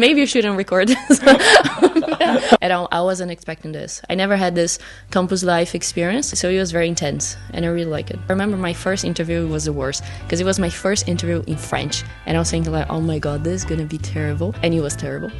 Maybe you shouldn't record this. And I wasn't expecting this. I never had this campus life experience, so it was very intense, and I really liked it. I remember my first interview was the worst, because it was my first interview in French, and I was thinking like, oh my god, this is gonna be terrible, and it was terrible.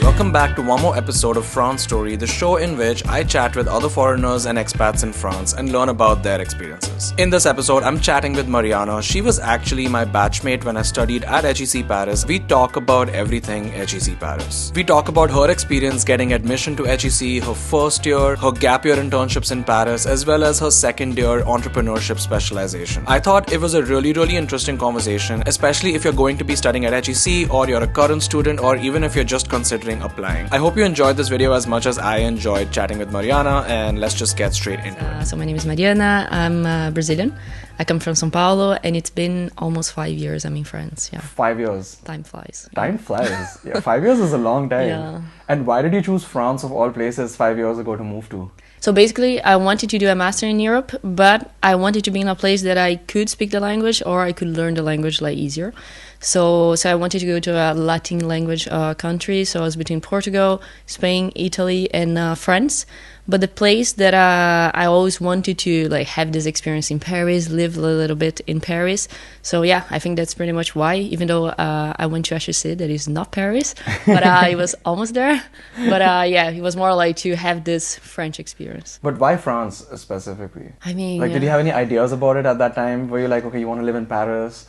Welcome back to one more episode of France Story, the show in which I chat with other foreigners and expats in France and learn about their experiences. In this episode, I'm chatting with Mariana. She was actually my batchmate when I studied at HEC Paris. We talk about everything HEC Paris. We talk about her experience getting admission to HEC, her first year, her gap year internships in Paris, as well as her second year entrepreneurship specialization. I thought it was a really interesting conversation, especially if you're going to be studying at HEC, or you're a current student, or even if you're just considering applying. I hope you enjoyed this video as much as I enjoyed chatting with Mariana, and let's just get straight into it. So my name is Mariana. I'm Brazilian. I come from São Paulo, and it's been almost 5 years I'm in France. Yeah. 5 years. Time flies. Time flies. Yeah, 5 years is a long time. Yeah. And why did you choose France of all places 5 years ago to move to? So basically, I wanted to do a master in Europe, but I wanted to be in a place that I could speak the language, or I could learn the language like easier. So I wanted to go to a Latin language country. So I was between Portugal, Spain, Italy, and France. But the place that I always wanted to like have this experience in Paris, live a little bit in Paris. So yeah, I think that's pretty much why. Even though I went to HEC, that is not Paris, but it was almost there. But yeah, it was more like to have this French experience. But why France specifically? I mean, like, did you have any ideas about it at that time? Were you like, okay, you want to live in Paris?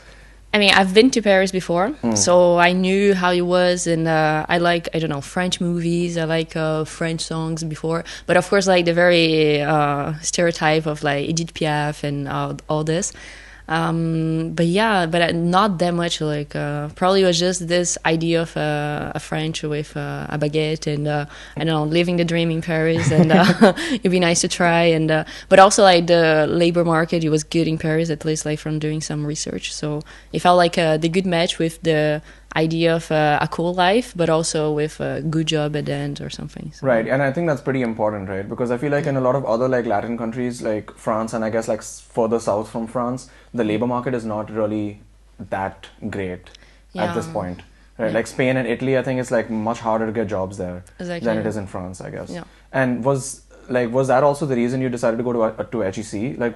I mean, I've been to Paris before, so I knew how it was, and I like, I don't know, French movies, I like French songs before, but of course, like the very stereotype of like Edith Piaf and all this. But yeah, but not that much, like probably it was just this idea of a French with a baguette and I don't know, living the dream in Paris, and it'd be nice to try, and but also like the labor market, it was good in Paris, at least like from doing some research, so it felt like the good match with the idea of a cool life, but also with a good job at the end or something. So. Right, and I think that's pretty important, right? Because I feel like in a lot of other like Latin countries, like France, and I guess like further south from France, the labor market is not really that great at this point. Right, like Spain and Italy, I think it's like much harder to get jobs there than it is in France, I guess. Yeah. And was that also the reason you decided to go to HEC? Like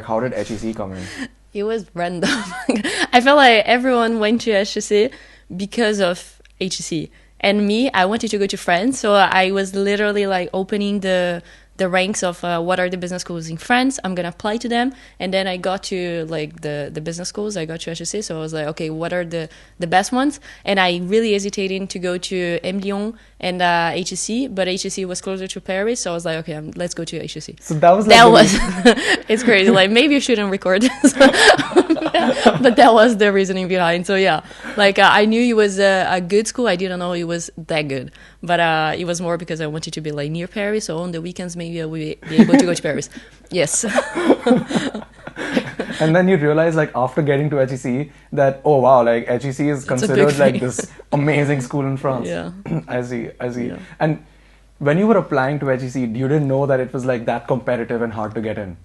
how did HEC come in? It was random. I felt like everyone went to HEC because of HEC. And me, I wanted to go to France, so I was literally like opening the ranks of what are the business schools in France. I'm gonna apply to them, and then I got to like the business schools. I got to HEC, so I was like, okay, what are the best ones? And I really hesitated to go to M Lyon and HEC, but HEC was closer to Paris, so I was like, okay, let's go to HEC. So that was it's crazy. Like maybe you shouldn't record this, but that was the reasoning behind. So yeah, like I knew it was a good school. I didn't know it was that good, but it was more because I wanted to be like near Paris, so on the weekends maybe I will be able to go to Paris. Yes. And then you realize, like, after getting to HEC, that, oh wow, like, HEC is considered like this amazing school in France. Yeah. I see. Yeah. And when you were applying to HEC, you didn't know that it was like that competitive and hard to get in?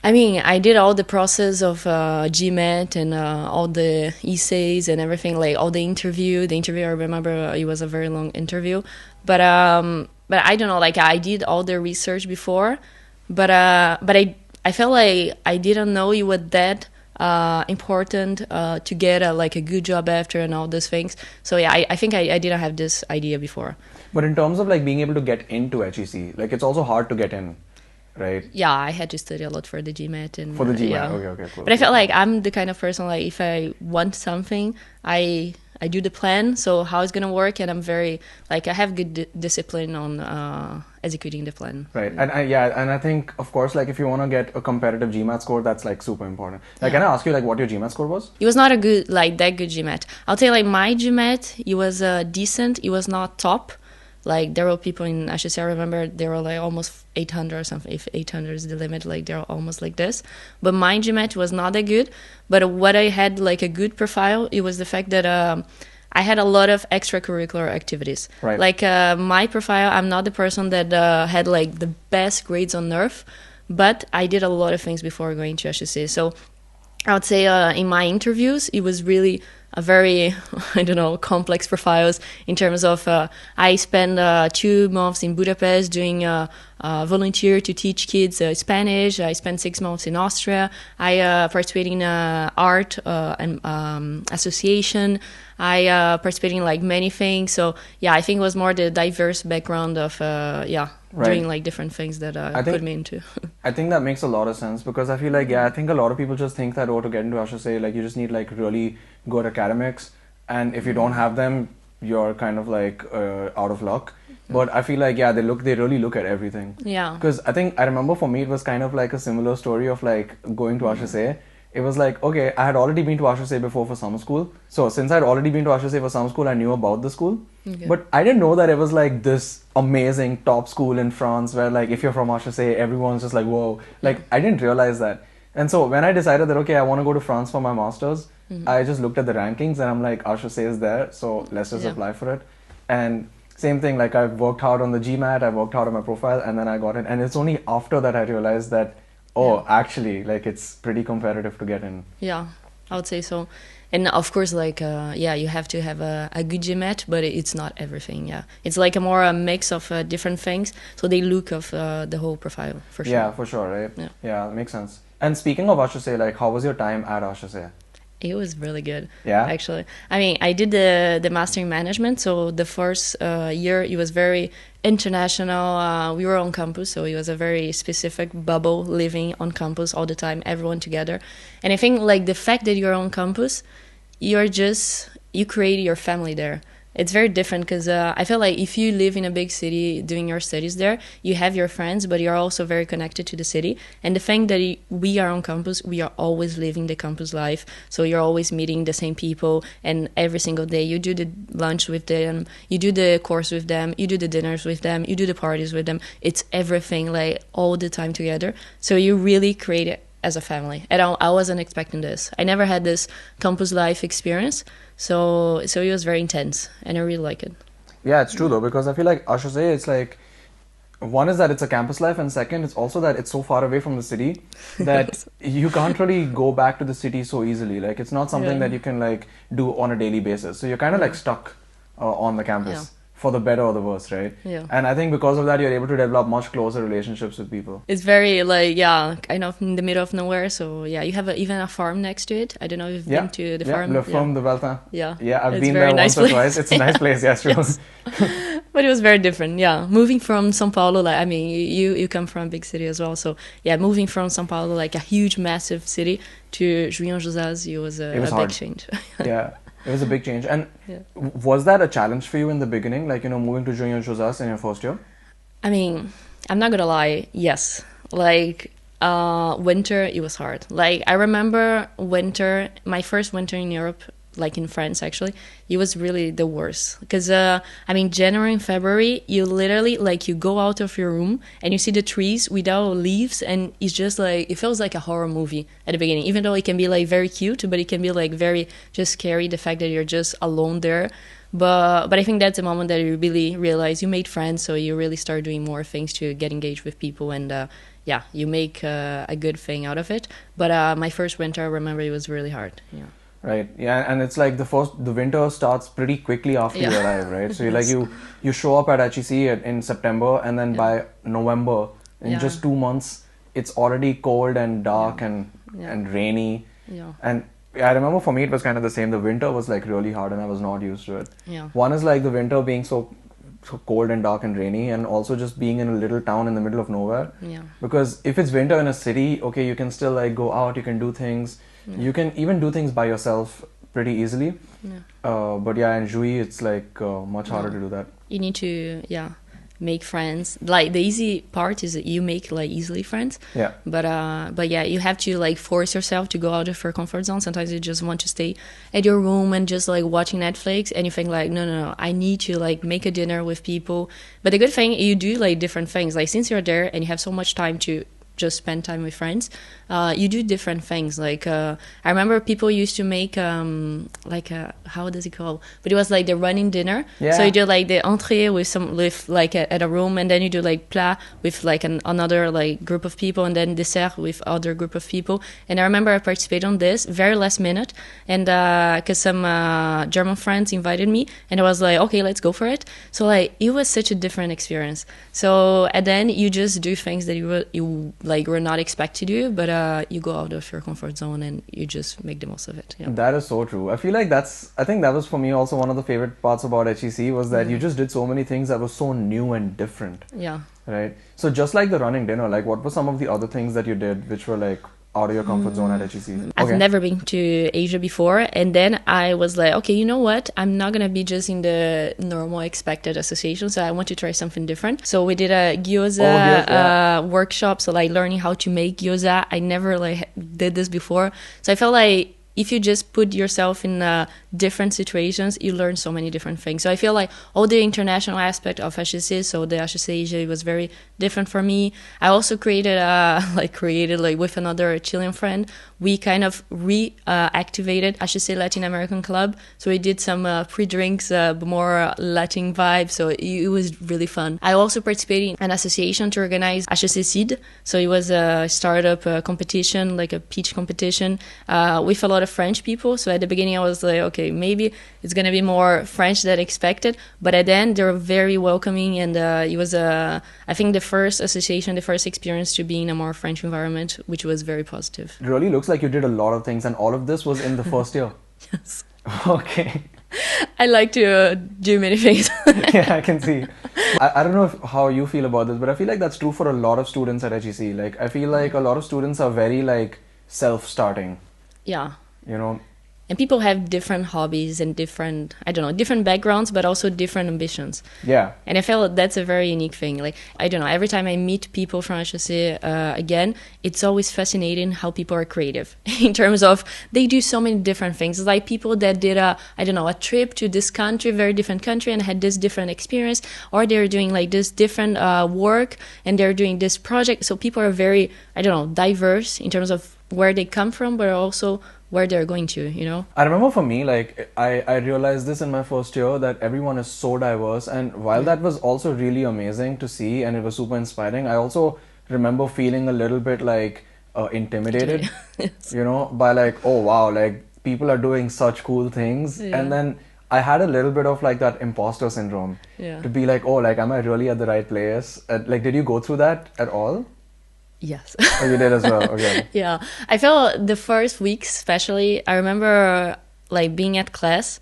I mean, I did all the process of GMAT and all the essays and everything, like all the interview. The interview, I remember it was a very long interview. But I don't know, like I did all the research before, but I felt like I didn't know it was that important to get a good job after and all those things. So yeah, I think I didn't have this idea before. But in terms of like being able to get into HEC, like it's also hard to get in, right? Yeah, I had to study a lot for the GMAT. And, for the GMAT, yeah. Okay, cool. But I felt like I'm the kind of person, like if I want something, I do the plan, so how it's going to work, and I'm very, like, I have good discipline on executing the plan. Right, and I think, of course, like, if you want to get a competitive GMAT score, that's, like, super important. Like, can I ask you, like, what your GMAT score was? It was not a good, like, that good GMAT. I'll tell you, like, my GMAT, it was decent, it was not top. Like, there were people in HEC, I remember, they were, like, almost 800 or something. If 800 is the limit, like, they're almost like this. But my GMAT was not that good. But what I had, like, a good profile, it was the fact that I had a lot of extracurricular activities. Right. Like, my profile, I'm not the person that had, like, the best grades on earth. But I did a lot of things before going to HEC. So I would say in my interviews, it was really a very, I don't know, complex profiles in terms of I spent 2 months in Budapest doing volunteer to teach kids Spanish. I spent 6 months in Austria. I participated in art and association. I participated in like many things. So yeah, I think it was more the diverse background of doing like different things that put me into. I think that makes a lot of sense because I feel like I think a lot of people just think that to get into HEC, like you just need like really good academics, and if you don't have them, you're kind of like out of luck. But I feel like they really look at everything. Yeah. Because I remember for me it was kind of like a similar story of like going to HEC. It was like, okay, I had already been to HEC before for summer school. So since I'd already been to HEC for summer school, I knew about the school. Okay. But I didn't know that it was like this amazing top school in France where like if you're from HEC, everyone's just like, whoa. Like I didn't realize that. And so when I decided that, okay, I want to go to France for my master's, I just looked at the rankings and I'm like, HEC is there. So let's just apply for it. And same thing, like I've worked hard on the GMAT, I've worked hard on my profile, and then I got in. And it's only after that I realized that, actually, like it's pretty competitive to get in. Yeah, I would say so. And of course, like, you have to have a good GMAT, but it's not everything, It's like a mix of different things. So they look of the whole profile, for sure. Yeah, for sure, right? Yeah, makes sense. And speaking of HEC, like, how was your time at HEC? It was really good, yeah. Actually. I mean, I did the master in management, so the first year it was very international. We were on campus, so it was a very specific bubble, living on campus all the time, everyone together. And I think like the fact that you're on campus, you create your family there. It's very different because I feel like if you live in a big city doing your studies there, you have your friends, but you're also very connected to the city. And the fact that we are on campus, we are always living the campus life. So you're always meeting the same people, and every single day you do the lunch with them, you do the course with them, you do the dinners with them, you do the parties with them. It's everything like all the time together. So you really create it as a family. And I wasn't expecting this. I never had this campus life experience. So it was very intense, and I really like it. Yeah, it's true though, because I feel like HEC, it's like, one is that it's a campus life, and second, it's also that it's so far away from the city that you can't really go back to the city so easily. Like, it's not something that you can like do on a daily basis. So you're kind of like stuck on the campus. For the better or the worse, right? Yeah. And I think because of that, you're able to develop much closer relationships with people. It's very like, kind of in the middle of nowhere. So you have even a farm next to it. I don't know if you've been to the farm. Le Farm de Beltin. Yeah. Yeah, I've been there once or twice. It's a nice place, yeah, true. Yes. But it was very different, Moving from São Paulo, like, I mean, you come from a big city as well. So moving from São Paulo, like a huge, massive city, to Juian Josas, it was a big change. Yeah. It was a big change. And was that a challenge for you in the beginning? Like, moving to Juian Josas in your first year? I mean, I'm not gonna lie, yes. Like, winter, it was hard. Like, I remember my first winter in Europe, like in France actually, it was really the worst. Because, January and February, you literally, like, you go out of your room and you see the trees without leaves, and it's just like, it feels like a horror movie at the beginning. Even though it can be like very cute, but it can be like very just scary, the fact that you're just alone there. But I think that's the moment that you really realize you made friends, so you really start doing more things to get engaged with people, and you make a good thing out of it. But my first winter, I remember it was really hard. Yeah. Right. Yeah, and it's like the winter starts pretty quickly after you arrive, right? So you show up at HEC in September, and then by November, in just 2 months, it's already cold and dark and rainy. Yeah. And I remember for me it was kind of the same. The winter was like really hard, and I was not used to it. Yeah. One is like the winter being so cold and dark and rainy, and also just being in a little town in the middle of nowhere. Yeah. Because if it's winter in a city, okay, you can still like go out, you can do things. You can even do things by yourself pretty easily. Yeah. But in Juilly, it's like much harder to do that. You need to, make friends. Like, the easy part is that you make like easily friends. Yeah. But you have to like force yourself to go out of your comfort zone. Sometimes you just want to stay at your room and just like watching Netflix, and you think like, no, I need to like make a dinner with people. But the good thing, you do like different things. Like, since you're there and you have so much time to just spend time with friends, you do different things. Like I remember people used to make how does it call? But it was like the running dinner. Yeah. So you do like the entrée with like at a room, and then you do like plat with like another like group of people, and then dessert with other group of people. And I remember I participated on this very last minute, and because some German friends invited me, and I was like, okay, let's go for it. So like it was such a different experience. So and then you just do things that you like were not expect to do, but you go out of your comfort zone and you just make the most of it. Yeah. That is so true. I feel like I think that was for me also one of the favorite parts about HEC was that you just did so many things that were so new and different. Yeah. Right. So just like the running dinner, like what were some of the other things that you did which were like out of your comfort zone at HEC? I've never been to Asia before, and then I was like, okay, you know what? I'm not gonna be just in the normal expected association, so I want to try something different. So we did a gyoza workshop, so like learning how to make gyoza. I never like did this before, so I felt like if you just put yourself in different situations, you learn so many different things. So I feel like all the international aspect of HEC, so the HEC Asia was very different for me. I also created with another Chilean friend, we kind of reactivated HEC Latin American Club. So we did some pre-drinks, more Latin vibe. So it was really fun. I also participated in an association to organize HEC Seed. So it was a startup competition, like a pitch competition, with a lot of French people. So at the beginning I was like, okay, maybe it's gonna be more French than expected, but at the end they were very welcoming, and it was I think the first association, the first experience to be in a more French environment, which was very positive. It really looks like you did a lot of things, and all of this was in the first year. Yes. Okay. I like to do many things. Yeah, I can see. I don't know how you feel about this, but I feel like that's true for a lot of students at HEC. Like I feel like a lot of students are very like self-starting. Yeah. You know, and people have different hobbies and different backgrounds, but also different ambitions. Yeah. And I feel that's a very unique thing. Like, I don't know, every time I meet people from HEC again, it's always fascinating how people are creative in terms of they do so many different things. It's like people that did a trip to this country, very different country, and had this different experience, or they're doing like this different work and they're doing this project. So people are very, diverse in terms of where they come from, but also where they're going to, you know? I remember for me, like, I realized this in my first year that everyone is so diverse, and while that was also really amazing to see and it was super inspiring, I also remember feeling a little bit like intimidated, Yes. you know, by like, oh wow, like people are doing such cool things. Yeah. And then I had a little bit of like that imposter syndrome to be like, oh, like, am I really at the right place? Like, did you go through that at all? Yes. Oh, you did as well. Okay. Yeah. I felt the first week especially, I remember like being at class.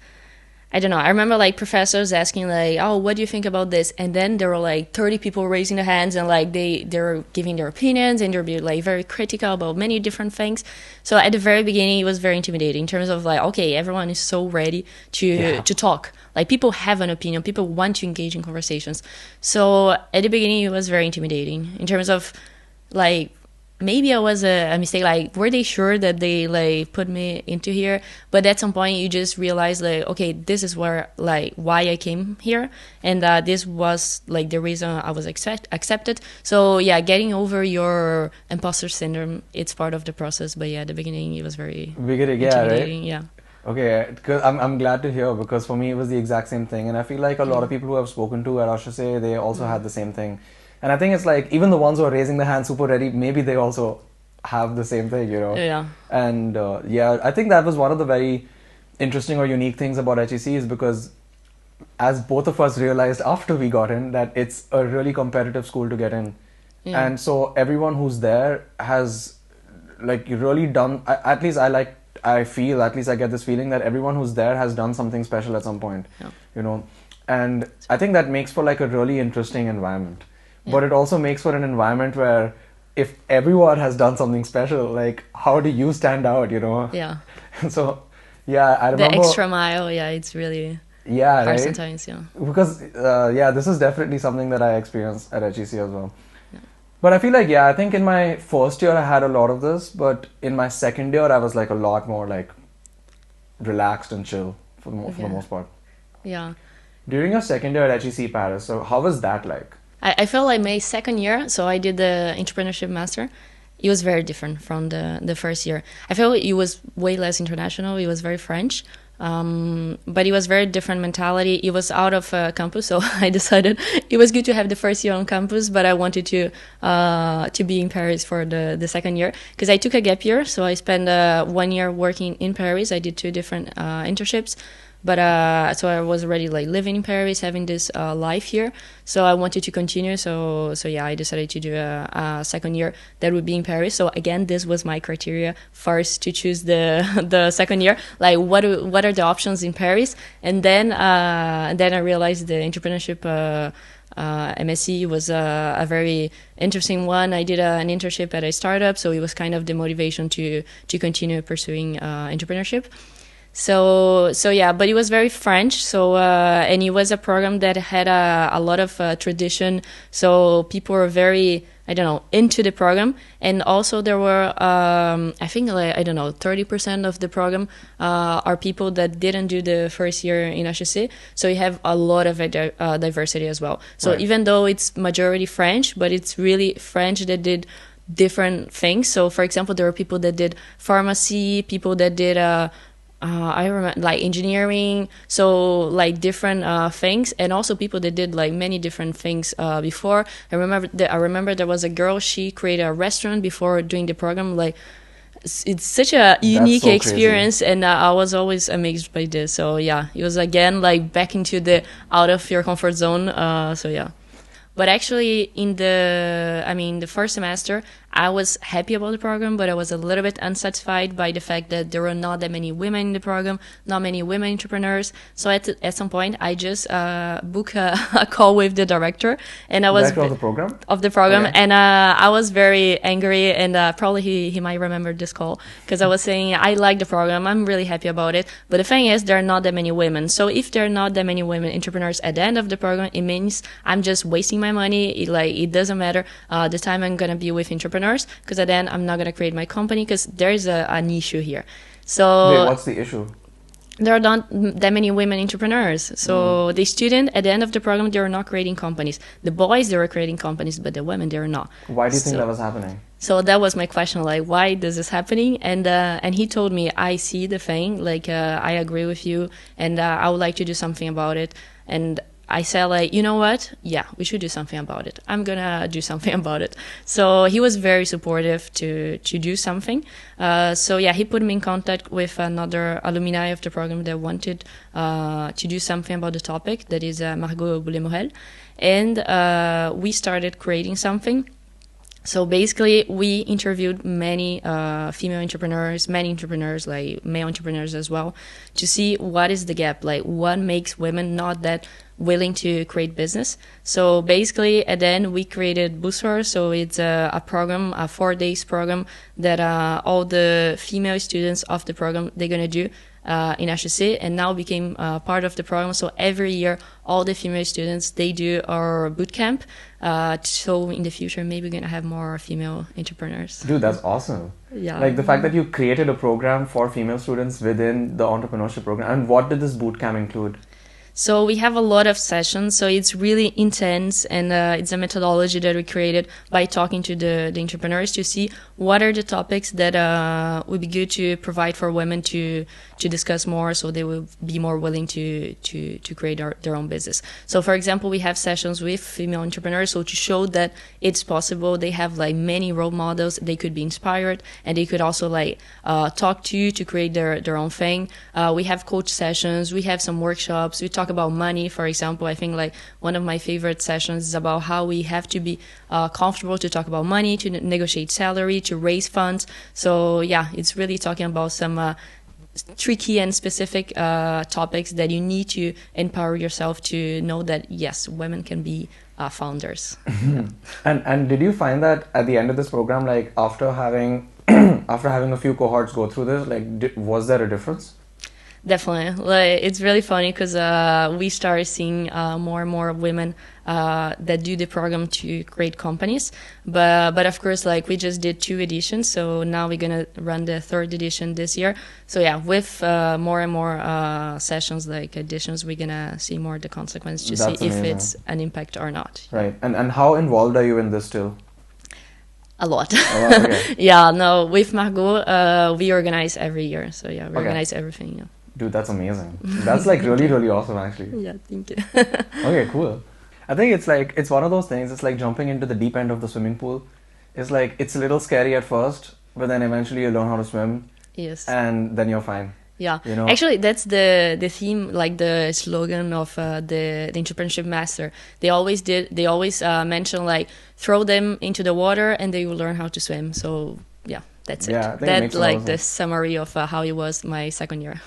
I don't know. I remember like professors asking like, oh, what do you think about this? And then there were like 30 people raising their hands and like they're giving their opinions and they're being like very critical about many different things. So at the very beginning, it was very intimidating in terms of like, okay, everyone is so ready to talk. Like people have an opinion. People want to engage in conversations. So at the beginning, it was very intimidating in terms of like, maybe I was a mistake. Like, were they sure that they like put me into here? But at some point, you just realize like, okay, this is where like why I came here, and this was like the reason I was accepted. So yeah, getting over your imposter syndrome, it's part of the process. But yeah, at the beginning, it was very intimidating. Right? Yeah. Okay, because I'm glad to hear, because for me it was the exact same thing, and I feel like a lot of people who I've spoken to at HEC, they also had the same thing. And I think it's like, even the ones who are raising their hand super ready, maybe they also have the same thing, you know? Yeah. And I think that was one of the very interesting or unique things about HEC, is because as both of us realized after we got in, that it's a really competitive school to get in. Yeah. And so everyone who's there has like really done, at least I get this feeling that everyone who's there has done something special at some point, you know? And I think that makes for like a really interesting environment. Yeah. But it also makes for an environment where if everyone has done something special, like how do you stand out, you know? Yeah. So, yeah, I remember... The extra mile, it's really hard right? Sometimes, yeah. Because, this is definitely something that I experienced at HEC as well. Yeah. But I feel like, I think in my first year I had a lot of this, but in my second year I was like a lot more like relaxed and chill for the most part. Yeah. During your second year at HEC Paris, so how was that like? I felt like my second year, so I did the entrepreneurship master. It was very different from the first year. I felt it was way less international. It was very French. But it was very different mentality. It was out of campus, so I decided it was good to have the first year on campus, but I wanted to be in Paris for the second year because I took a gap year. So I spent 1 year working in Paris. I did 2 different internships. But so I was already like living in Paris, having this life here. So I wanted to continue. So yeah, I decided to do a second year that would be in Paris. So again, this was my criteria first to choose the second year. Like what are the options in Paris? And then I realized the entrepreneurship MSc was a very interesting one. I did an internship at a startup, so it was kind of the motivation to continue pursuing entrepreneurship. So yeah, but it was very French. So and it was a program that had a lot of tradition. So people were very, I don't know, into the program. And also there were, I think, like, I don't know, 30% of the program are people that didn't do the first year in HEC. So you have a lot of diversity as well. So Right. even though it's majority French, but it's really French that did different things. So for example, there were people that did pharmacy, people that did I remember like engineering, so like different things, and also people that did like many different things before. I remember there was a girl, she created a restaurant before doing the program. Like it's such a unique so crazy. experience, and I was always amazed by this. So yeah, it was again like back into the out of your comfort zone. So yeah. But actually, the first semester, I was happy about the program, but I was a little bit unsatisfied by the fact that there were not that many women in the program, not many women entrepreneurs. So at some point, I just booked a call with the director, and I was Director of the program? of the program, Okay. and I was very angry, and probably he might remember this call because I was saying I like the program, I'm really happy about it, but the thing is there are not that many women. So if there are not that many women entrepreneurs at the end of the program, it means I'm just wasting my money. It doesn't matter the time I'm gonna be with entrepreneurs, because then I'm not gonna create my company because there's an issue here. So Wait, what's the issue? there are not that many women entrepreneurs. So the student at the end of the program, they were not creating companies. The boys, they were creating companies, but the women, they were not. Why do you think So- that was happening? So that was my question, like, why this is happening? And he told me, I see the thing, like, I agree with you, and I would like to do something about it. And I said, like, you know what? Yeah, we should do something about it. I'm gonna do something about it. So he was very supportive to do something. So yeah, he put me in contact with another alumni of the program that wanted to do something about the topic. That is Margot Boulet-Morel. And we started creating something. So basically, we interviewed many female entrepreneurs, many entrepreneurs, like male entrepreneurs as well, to see what is the gap, like what makes women not that willing to create business. So basically, and then we created Boosters. So it's a program, a 4 days program that all the female students of the program, they're going to do in HEC, and now became part of the program. So every year, all the female students, they do our boot camp. So in the future, maybe we're going to have more female entrepreneurs. Dude, that's awesome. Yeah. Like the fact that you created a program for female students within the entrepreneurship program. And what did this boot camp include? So we have a lot of sessions. So it's really intense, and it's a methodology that we created by talking to the entrepreneurs to see what are the topics that would be good to provide for women to discuss more, so they will be more willing to create their own business. So for example, we have sessions with female entrepreneurs, so to show that it's possible. They have like many role models. They could be inspired, and they could also like talk to you to create their own thing. We have coach sessions. We have some workshops. We talk about money, for example. I think like one of my favorite sessions is about how we have to be comfortable to talk about money, to negotiate salary, to raise funds. So yeah, it's really talking about some tricky and specific topics that you need to empower yourself to know that yes, women can be founders. Yeah. And did you find that at the end of this program, like after having after having a few cohorts go through this, like was there a difference? Definitely. Like, it's really funny because we started seeing more and more women that do the program to great companies. But of course, like, we just did 2 editions, so now we're going to run the 3rd edition this year. So yeah, with more and more sessions, like editions, we're going to see more the consequence to That's see if amazing. it's an impact or not. Right. And how involved are you in this still? A lot. Oh, wow, okay. Yeah, no, with Margot, we organize every year. So yeah, we organize everything. Yeah. Dude, that's amazing. That's like really, really awesome, actually. Yeah, thank you. Okay, cool. I think it's like, it's one of those things, it's like jumping into the deep end of the swimming pool. It's like, it's a little scary at first, but then eventually you learn how to swim. Yes. And then you're fine. Yeah, you know? Actually, that's the theme, like the slogan of the entrepreneurship master. They always mention like throw them into the water and they will learn how to swim. So yeah, that's it. I think that's like the summary of how it was my second year.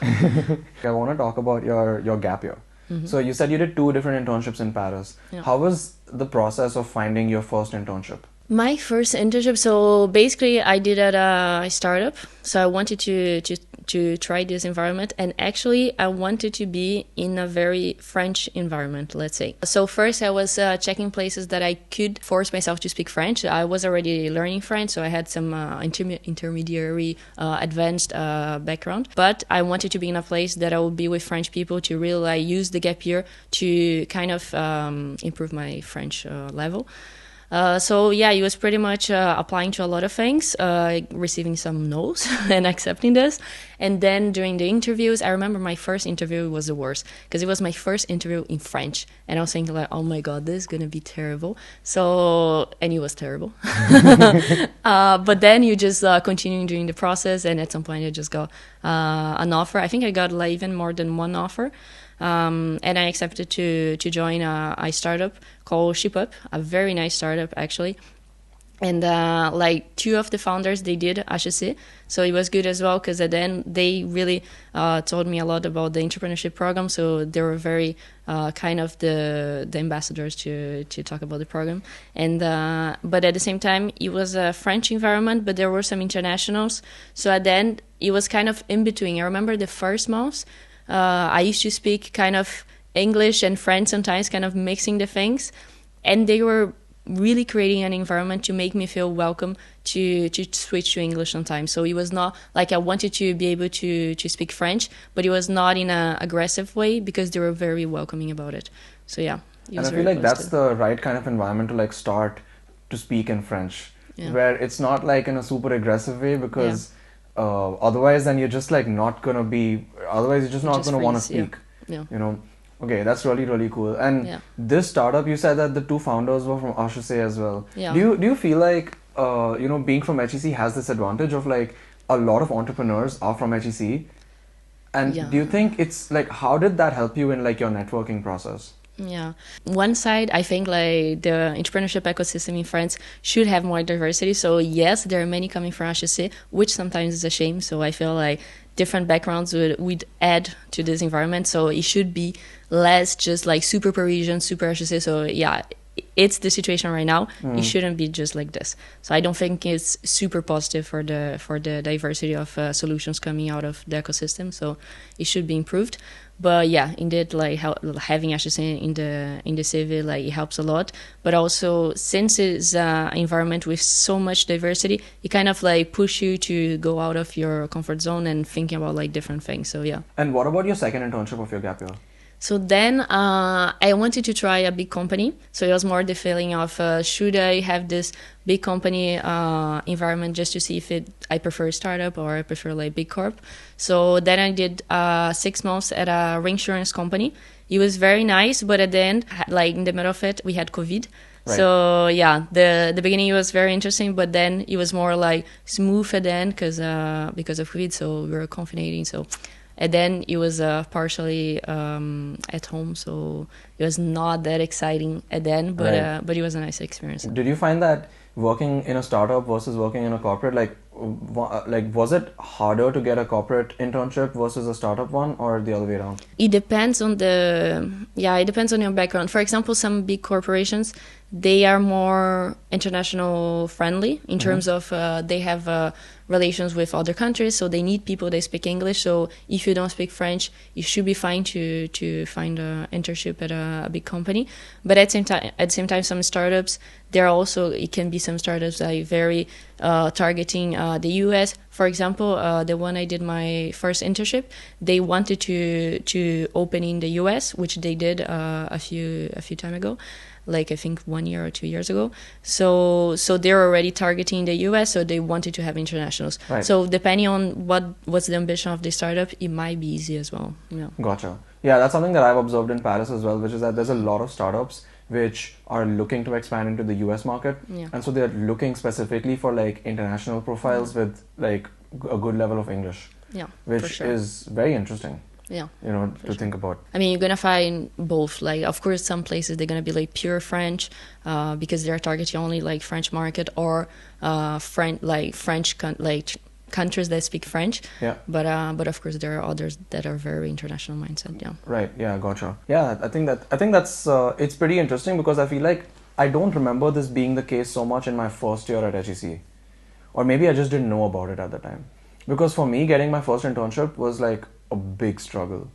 I want to talk about your gap year. Mm-hmm. So you said you did 2 different internships in Paris. Yeah. How was the process of finding your first internship? My first internship, so basically I did at a startup. So I wanted to try this environment, and actually I wanted to be in a very French environment, let's say. So first I was checking places that I could force myself to speak French. I was already learning French, so I had some intermediary advanced background, but I wanted to be in a place that I would be with French people to really use the gap year to kind of improve my French level. So yeah, it was pretty much applying to a lot of things, receiving some no's and accepting this. And then during the interviews, I remember my first interview was the worst because it was my first interview in French. And I was thinking like, oh my God, this is going to be terrible. So, and it was terrible. But then you just continue doing the process. And at some point I just got an offer. I think I got like even more than one offer. And I accepted to join a startup called Ship Up, a very nice startup actually. And like 2 of the founders, they did HEC, so it was good as well because then they really told me a lot about the entrepreneurship program. So they were very kind of the ambassadors to talk about the program. And but at the same time, it was a French environment, but there were some internationals. So at the end, it was kind of in between. I remember the first months. I used to speak kind of English and French sometimes, kind of mixing the things. And they were really creating an environment to make me feel welcome to switch to English sometimes. So it was not like I wanted to be able to speak French, but it was not in an aggressive way because they were very welcoming about it. So yeah. And I feel like that's the right kind of environment to like start to speak in French, where it's not like in a super aggressive way because... otherwise then you're just like not gonna be, otherwise you're just not gonna want to speak. You know. Okay, that's really, really cool. And this startup, you said that the 2 founders were from HEC as well. Do you feel like you know, being from HEC has this advantage of like a lot of entrepreneurs are from HEC, and do you think it's like, how did that help you in like your networking process? Yeah. One side, I think like the entrepreneurship ecosystem in France should have more diversity. So yes, there are many coming from HEC, which sometimes is a shame. So I feel like different backgrounds would add to this environment. So it should be less just like super Parisian, super HEC. So yeah, it's the situation right now. It shouldn't be just like this. So I don't think it's super positive for the diversity of solutions coming out of the ecosystem. So it should be improved. But yeah, indeed, like having HEC in the CV, like it helps a lot. But also, since it's an environment with so much diversity, it kind of like push you to go out of your comfort zone and thinking about like different things. So yeah. And what about your second internship of your gap year? So then I wanted to try a big company. So it was more the feeling of should I have this big company environment just to see if I prefer startup or I prefer like big corp. So then I did 6 months at a reinsurance company. It was very nice, but at the end, like in the middle of it, we had COVID. Right. So yeah, the beginning was very interesting, but then it was more like smooth at the end because of COVID. So we were confining. So. And then it was partially at home, so it was not that exciting at the end, but it was a nice experience. Did you find that working in a startup versus working in a corporate, like was it harder to get a corporate internship versus a startup one, or the other way around? It depends on your background. For example, some big corporations, they are more international friendly in terms of they have relations with other countries, so they need people that speak English. So if you don't speak French, you should be fine to find an internship at a big company. But at the same time, some startups, there are also, it can be some startups like very targeting the US. For example, the one I did my first internship, they wanted to open in the US, which they did a few time ago, like I think 1 year or 2 years ago. So they're already targeting the US, so they wanted to have internationals. Right. So depending on what's the ambition of the startup, it might be easy as well. Yeah. Gotcha. Yeah, that's something that I've observed in Paris as well, which is that there's a lot of startups which are looking to expand into the US market. Yeah. And so they're looking specifically for like international profiles with like a good level of English. Yeah, which for sure. is very interesting. Yeah, you know, to think about. I mean, you're gonna find both. Like, of course, some places they're gonna be like pure French, because they're targeting only like French market, or countries that speak French. Yeah. But of course, there are others that are very international mindset. Yeah. Right. Yeah. Gotcha. Yeah. I think that's it's pretty interesting, because I feel like I don't remember this being the case so much in my first year at HEC, or maybe I just didn't know about it at the time. Because for me, getting my first internship was like a big struggle.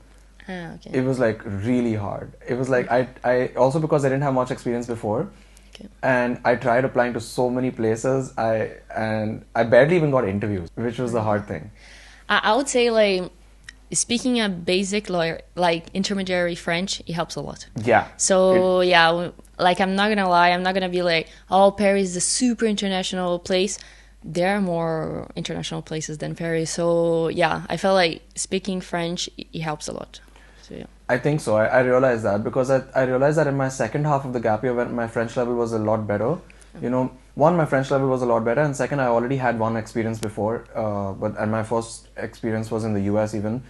Okay. It was like really hard. It was like I also, because I didn't have much experience before, and I tried applying to so many places. I barely even got interviews, which was the hard thing. I would say, like, speaking a basic like intermediary French, it helps a lot. Yeah. So like, I'm not gonna lie, I'm not gonna be like, oh, Paris is a super international place. There are more international places than Paris. So yeah, I felt like speaking French, it helps a lot. So yeah. I think so. I realized that, because I realized that in my second half of the gap year, when my French level was a lot better. You know, one, my French level was a lot better, and second, I already had one experience before, and my first experience was in the US even.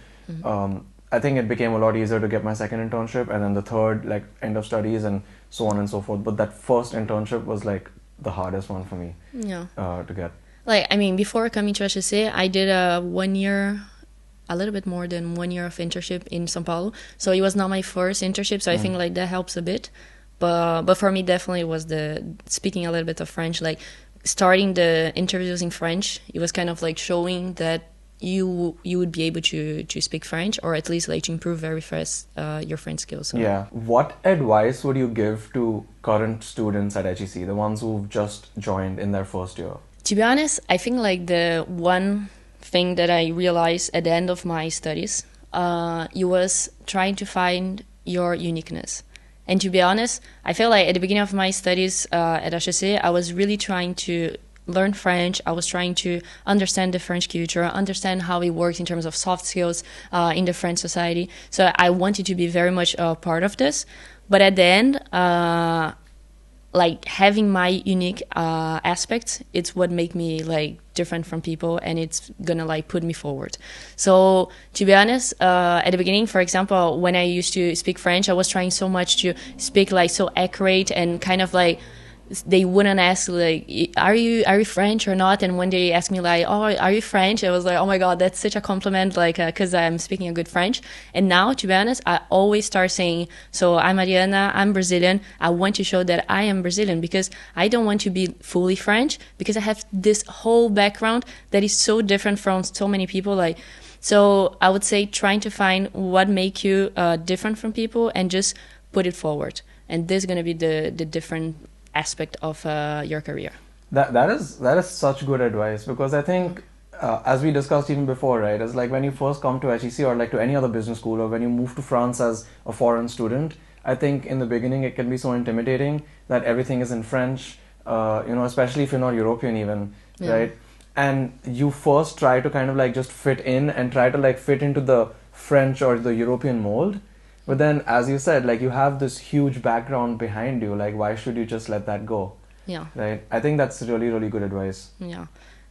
I think it became a lot easier to get my second internship, and then the third, like, end of studies and so on and so forth. But that first internship was like the hardest one for me to get. Like, I mean, before coming to HEC, I did a little bit more than 1 year of internship in São Paulo. So it was not my first internship, so I think like that helps a bit. But for me, definitely was the speaking a little bit of French, like starting the interviews in French. It was kind of like showing that you would be able to speak French, or at least like to improve very fast your French skills. So. Yeah. What advice would you give to current students at HEC, the ones who've just joined in their first year? To be honest, I think like the one thing that I realized at the end of my studies, it was trying to find your uniqueness. And to be honest, I feel like at the beginning of my studies at HEC, I was really trying to learn French. I was trying to understand the French culture, understand how it works in terms of soft skills in the French society. So I wanted to be very much a part of this. But at the end, like, having my unique aspects, it's what make me like different from people, and it's gonna like put me forward. So to be honest, at the beginning, for example, when I used to speak French, I was trying so much to speak like so accurate, and kind of like they wouldn't ask like, are you French or not? And when they asked me like, oh, are you French? I was like, oh my god, that's such a compliment, like, because I'm speaking a good French. And now, to be honest, I always start saying, so I'm Mariana, I'm Brazilian. I want to show that I am Brazilian, because I don't want to be fully French, because I have this whole background that is so different from so many people. Like, so I would say trying to find what make you different from people and just put it forward. And this is going to be the different aspect of your career. That is such good advice, because I think as we discussed even before, right, it's like when you first come to HEC or like to any other business school, or when you move to France as a foreign student, I think in the beginning it can be so intimidating that everything is in French, you know, especially if you're not European even, right? And you first try to kind of like just fit in and try to like fit into the French or the European mold. But then, as you said, like, you have this huge background behind you. Like, why should you just let that go? Yeah. Right? I think that's really, really good advice. Yeah.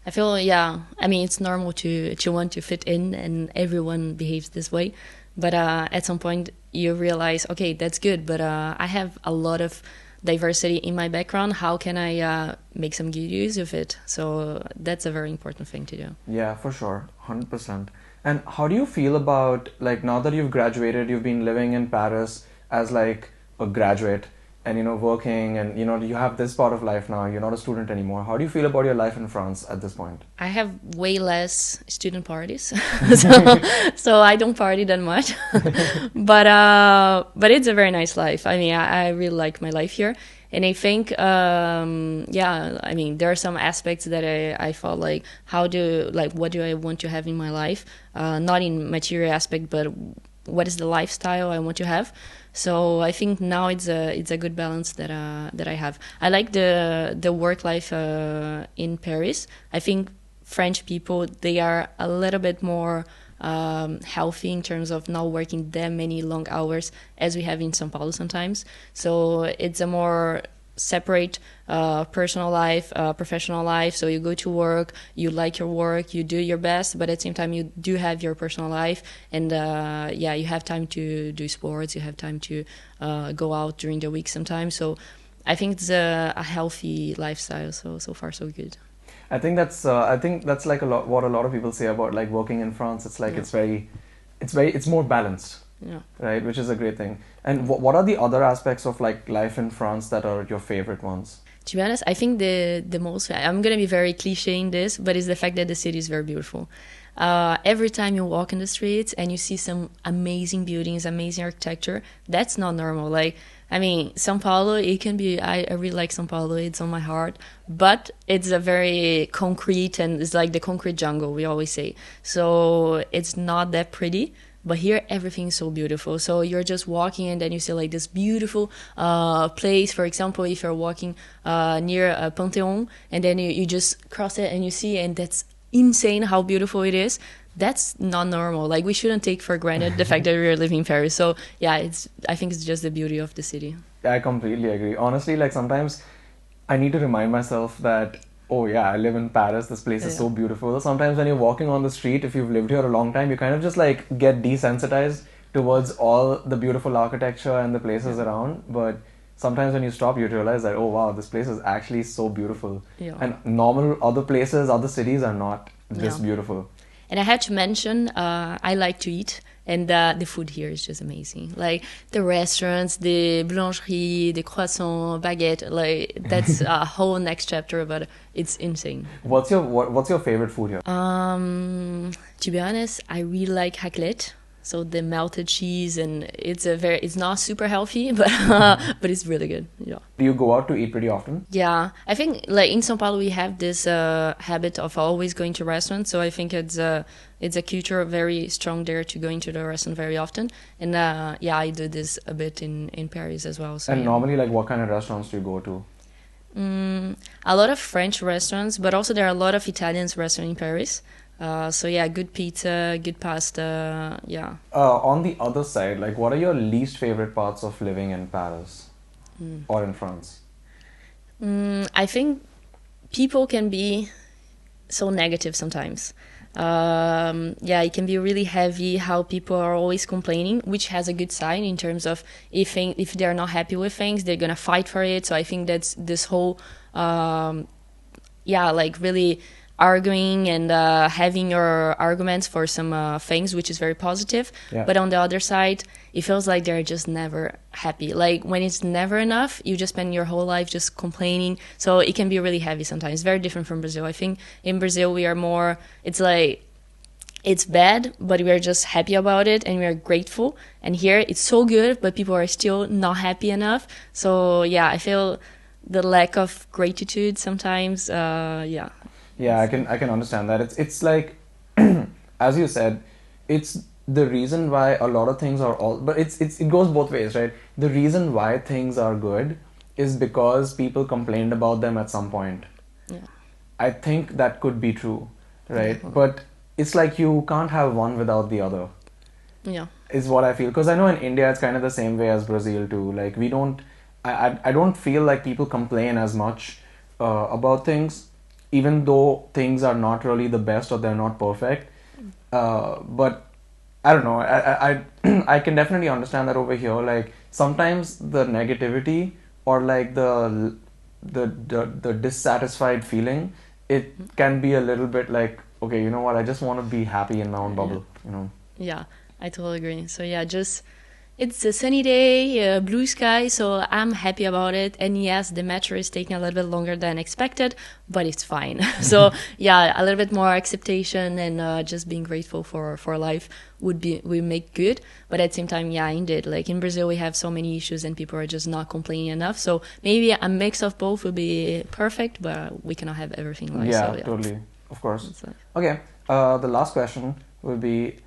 I feel, I mean, it's normal to want to fit in, and everyone behaves this way. But at some point, you realize, okay, that's good, but I have a lot of diversity in my background. How can I make some good use of it? So that's a very important thing to do. Yeah, for sure. 100%. And how do you feel about, like, now that you've graduated, you've been living in Paris as like a graduate, and working, and you have this part of life now. You're not a student anymore. How do you feel about your life in France at this point? I have way less student parties, so I don't party that much. But it's a very nice life. I mean, I really like my life here, and I think I mean, there are some aspects that I felt like, what do I want to have in my life? Not in material aspect, but what is the lifestyle I want to have. So I think now it's a good balance that I have. I like the work life in Paris. I think French people, they are a little bit more healthy in terms of not working that many long hours as we have in São Paulo sometimes. So it's a more separate personal life, professional life. So you go to work, you like your work, you do your best, but at the same time you do have your personal life, and you have time to do sports, you have time to go out during the week sometimes. So I think it's a healthy lifestyle. So far so good. I think that's like what a lot of people say about like working in France. It's like it's more balanced. Yeah. Right, which is a great thing. And what are the other aspects of like life in France that are your favorite ones? To be honest, I think the most, I'm gonna be very cliche in this, but it's the fact that the city is very beautiful. Every time you walk in the streets and you see some amazing buildings, amazing architecture, that's not normal. Like, I mean, São Paulo, it can be, I really like São Paulo, it's on my heart, but it's a very concrete, and it's like the concrete jungle, we always say. So it's not that pretty. But here, everything is so beautiful. So you're just walking, and then you see like this beautiful place. For example, if you're walking near Pantheon, and then you just cross it and you see, and that's insane how beautiful it is. That's not normal. Like, we shouldn't take for granted the fact that we're living in Paris. So yeah, I think it's just the beauty of the city. I completely agree. Honestly, like sometimes I need to remind myself that, oh yeah, I live in Paris, this place is so beautiful. Sometimes when you're walking on the street, if you've lived here a long time, you kind of just like get desensitized towards all the beautiful architecture and the places around. But sometimes when you stop, you realize that, oh wow, this place is actually so beautiful. Yeah. And normal other places, other cities are not this beautiful. And I had to mention, I like to eat, and the food here is just amazing. Like the restaurants, the boulangerie, the croissant, baguette, like that's a whole next chapter, but it's insane. What's your favorite food here? To be honest, I really like raclette. So the melted cheese, and it's not super healthy, but but it's really good. Yeah. Do you go out to eat pretty often? Yeah, I think like in São Paulo we have this habit of always going to restaurants. So I think it's a culture very strong there to go into the restaurant very often. And I do this a bit in Paris as well. So, and normally, like, what kind of restaurants do you go to? A lot of French restaurants, but also there are a lot of Italian restaurants in Paris. So yeah, good pizza, good pasta, yeah. On the other side, like, what are your least favorite parts of living in Paris or in France? I think people can be so negative sometimes. It can be really heavy how people are always complaining, which has a good side in terms of if they're not happy with things, they're gonna fight for it. So I think that's this whole, really arguing and having your arguments for some things, which is very positive. Yeah. But on the other side, it feels like they're just never happy. Like when it's never enough, you just spend your whole life just complaining. So it can be really heavy sometimes. Very different from Brazil. I think in Brazil we are more, it's like, it's bad, but we are just happy about it and we are grateful. And here it's so good, but people are still not happy enough. So yeah, I feel the lack of gratitude sometimes, Yeah, I can understand that. It's like, as you said, it's the reason why a lot of things are but it goes both ways, right? The reason why things are good is because people complained about them at some point. Yeah. I think that could be true, right? But it's like you can't have one without the other. Yeah. Is what I feel. Because I know in India it's kind of the same way as Brazil too. Like I don't feel like people complain as much about things, even though things are not really the best or they're not perfect. But I don't know, I can definitely understand that over here. Like sometimes the negativity or like the dissatisfied feeling, it can be a little bit like, okay, you know what, I just want to be happy in my own bubble, you know. Yeah, I totally agree. So yeah, just It's a sunny day, blue sky, so I'm happy about it. And yes, the metro is taking a little bit longer than expected, but it's fine. So yeah, a little bit more acceptation and just being grateful for life would make good. But at the same time, yeah, indeed, like in Brazil, we have so many issues and people are just not complaining enough. So maybe a mix of both would be perfect, but we cannot have everything. Like, yeah, so, yeah, totally, of course. Okay, the last question would be,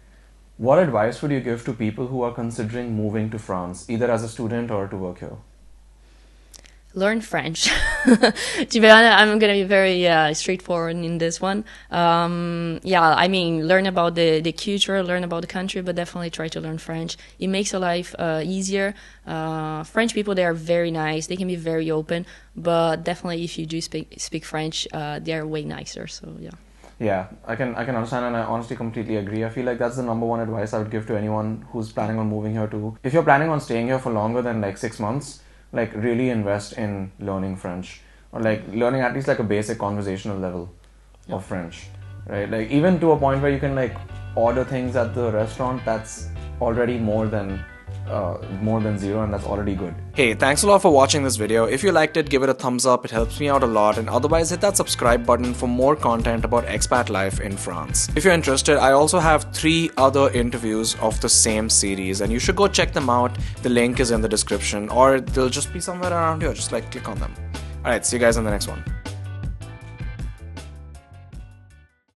what advice would you give to people who are considering moving to France, either as a student or to work here? Learn French. To be honest, I'm going to be very straightforward in this one. Yeah, I mean, learn about the culture, learn about the country, but definitely try to learn French. It makes your life easier. French people, they are very nice. They can be very open, but definitely if you do speak French, they are way nicer. So, yeah. Yeah, I can understand, and I honestly completely agree. I feel like that's the number one advice I would give to anyone who's planning on moving here too. If you're planning on staying here for longer than like 6 months, like really invest in learning French, or like learning at least like a basic conversational level of French, right? Like even to a point where you can like order things at the restaurant, that's already more than zero, and that's already good. Hey, thanks a lot for watching this video. If you liked it, give it a thumbs up, it helps me out a lot, and otherwise hit that subscribe button for more content about expat life in France. If you're interested, I also have 3 other interviews of the same series, and you should go check them out. The link is in the description, or they'll just be somewhere around here. Just like click on them. Alright, see you guys in the next one.